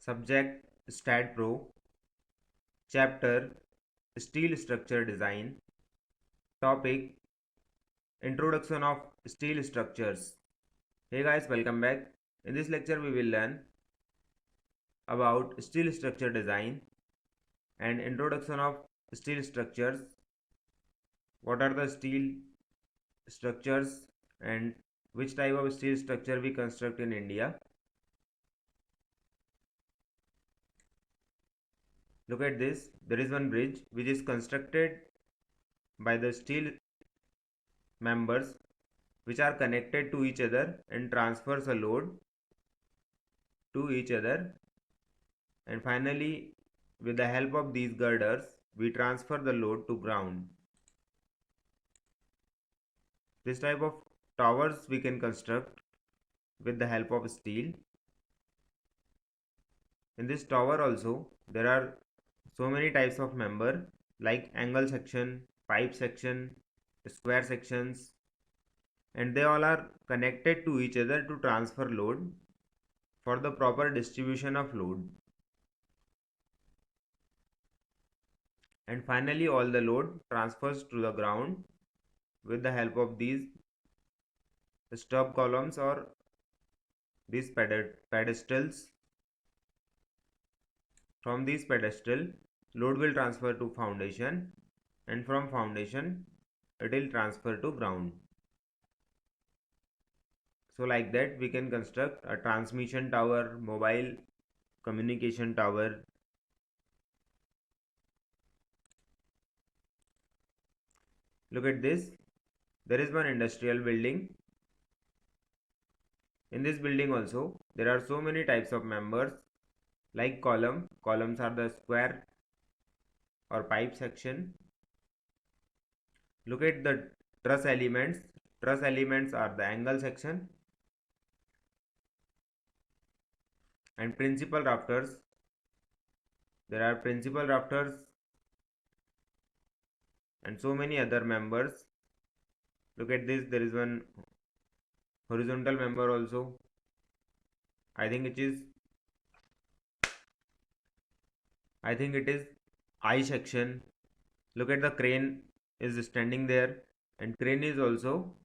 Subject Stat Pro. Chapter Steel Structure Design. Topic Introduction of Steel Structures. Hey guys, welcome back. In this lecture we will learn about steel structure design and introduction of steel structures. What are the steel structures and which type of steel structure we construct in India. Look at this. There is one bridge which is constructed by the steel members which are connected to each other and transfers a load to each other, and finally with the help of these girders we transfer the load to ground. This type of towers we can construct with the help of steel. In this tower also there are so many types of member like angle section, pipe section, square sections, and they all are connected to each other to transfer load for the proper distribution of load. And finally all the load transfers to the ground with the help of these stub columns or these pedestals. From these pedestal load will transfer to foundation, and from foundation it will transfer to ground. So like that we can construct a transmission tower, mobile communication tower. Look at this. There is one industrial building. In this building also there are so many types of members like columns are the square or pipe section. Look at the truss elements are the angle section, and principal rafters, there are principal rafters and so many other members. Look at this, there is one horizontal member also. I think it is I section. Look at the crane is standing there, and crane is also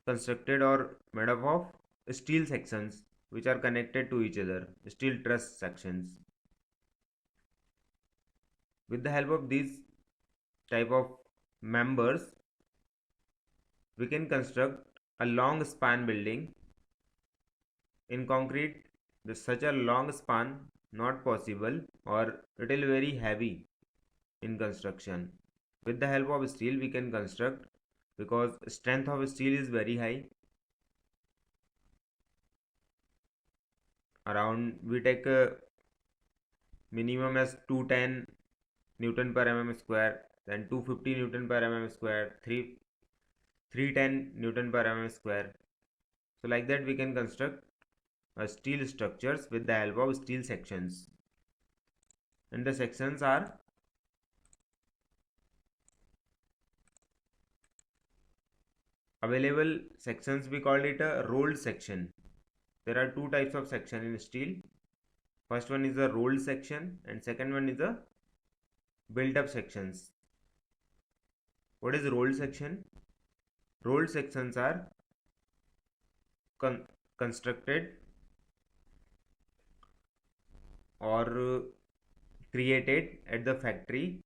constructed or made up of steel sections which are connected to each other, steel truss sections. With the help of these type of members we can construct a long span building. In concrete such a long span not possible, or it will very heavy in construction. With the help of steel we can construct, because strength of steel is very high. Around we take a minimum as 210 Newton per mm square, then 250 Newton per mm square, 310 Newton per mm square. So like that we can construct steel structures with the help of steel sections. And the sections are available sections, we call it a rolled section. There are two types of section in steel. First one is a rolled section and second one is a built up sections. What is rolled section? Rolled sections are constructed or created at the factory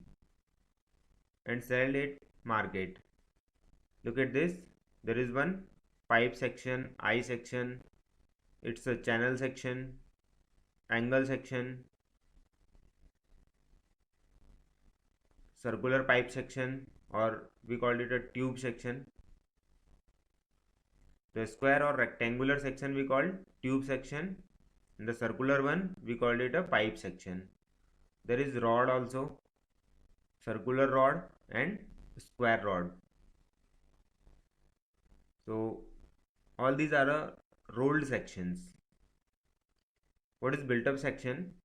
and sold at market. Look at this. There is one pipe section, I section, it's a channel section, angle section, circular pipe section, or we called it a tube section. The square or rectangular section we called tube section, and the circular one we called it a pipe section. There is rod also, circular rod and square rod. So all these are rolled sections. What is built up section?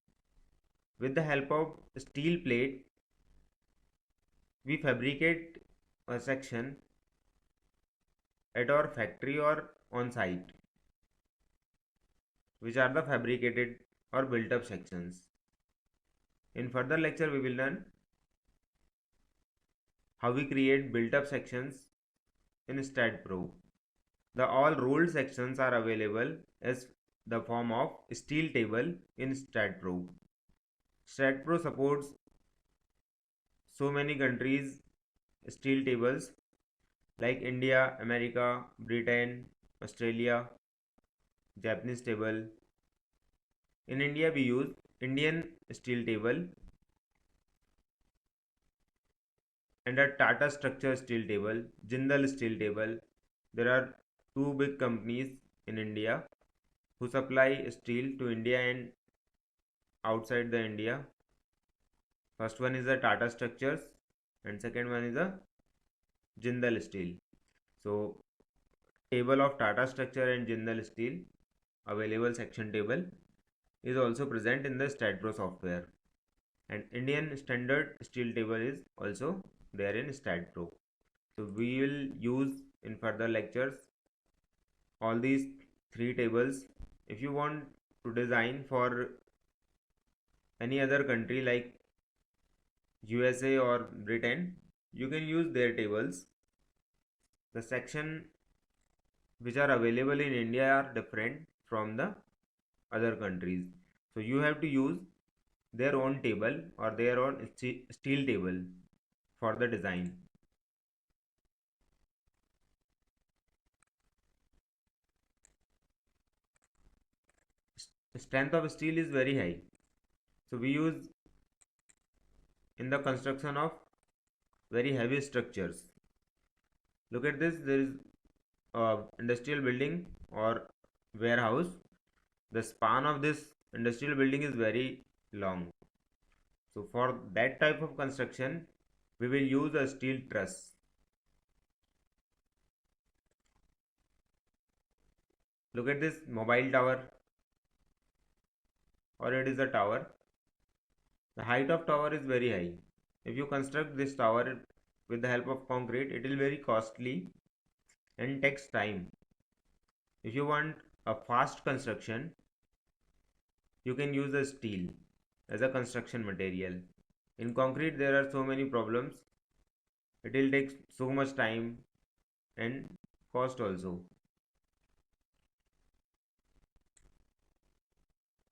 With the help of steel plate we fabricate a section at our factory or on site, which are the fabricated or built up sections. In further lecture we will learn how we create built up sections in StatPro. The all rolled sections are available as the form of steel table in StatPro. StatPro supports so many countries steel tables like India, America, Britain, Australia, Japanese table. In India we use Indian steel table and a Tata structure steel table, Jindal steel table. There are two big companies in India who supply steel to India and outside the India. First one is the Tata Structures and second one is the Jindal Steel. So table of Tata Structure and Jindal Steel available section table is also present in the StatPro software, and Indian standard steel table is also there in StatPro. So we will use in further lectures all these three tables. If you want to design for any other country like USA or Britain, you can use their tables. The section which are available in India are different from the other countries. So you have to use their own table or their own steel table for the design. Strength of steel is very high. So we use in the construction of very heavy structures. Look at this, there is a industrial building or warehouse. The span of this industrial building is very long. So for that type of construction, we will use a steel truss. Look at this mobile tower, or it is a tower. The height of tower is very high. If you construct this tower with the help of concrete, it is very costly and takes time. If you want a fast construction, you can use a steel as a construction material. In concrete, there are so many problems. It will take so much time and cost also.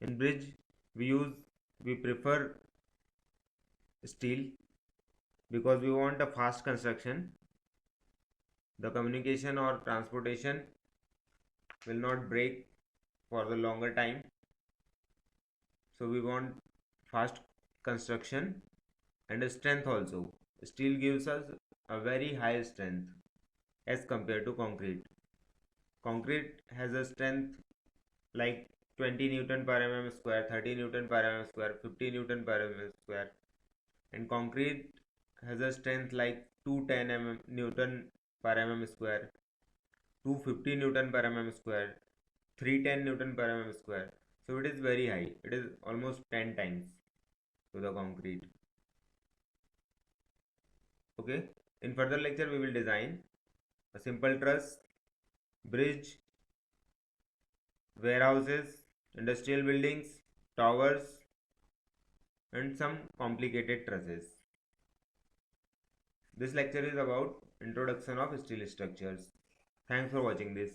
In bridge, we prefer steel because we want a fast construction. The communication or transportation will not break for the longer time. So we want fast construction and strength also. Steel gives us a very high strength as compared to concrete. Concrete has a strength like 20 Newton per mm square, 30 Newton per mm square, 50 Newton per mm square, and concrete has a strength like 210 Newton per mm square, 250 Newton per mm square, 310 Newton per mm square. So it is very high. It is almost 10 times to the concrete. Okay. In further lecture, we will design a simple truss, bridge, warehouses, industrial buildings, towers, and some complicated trusses. This lecture is about introduction of steel structures. Thanks for watching this.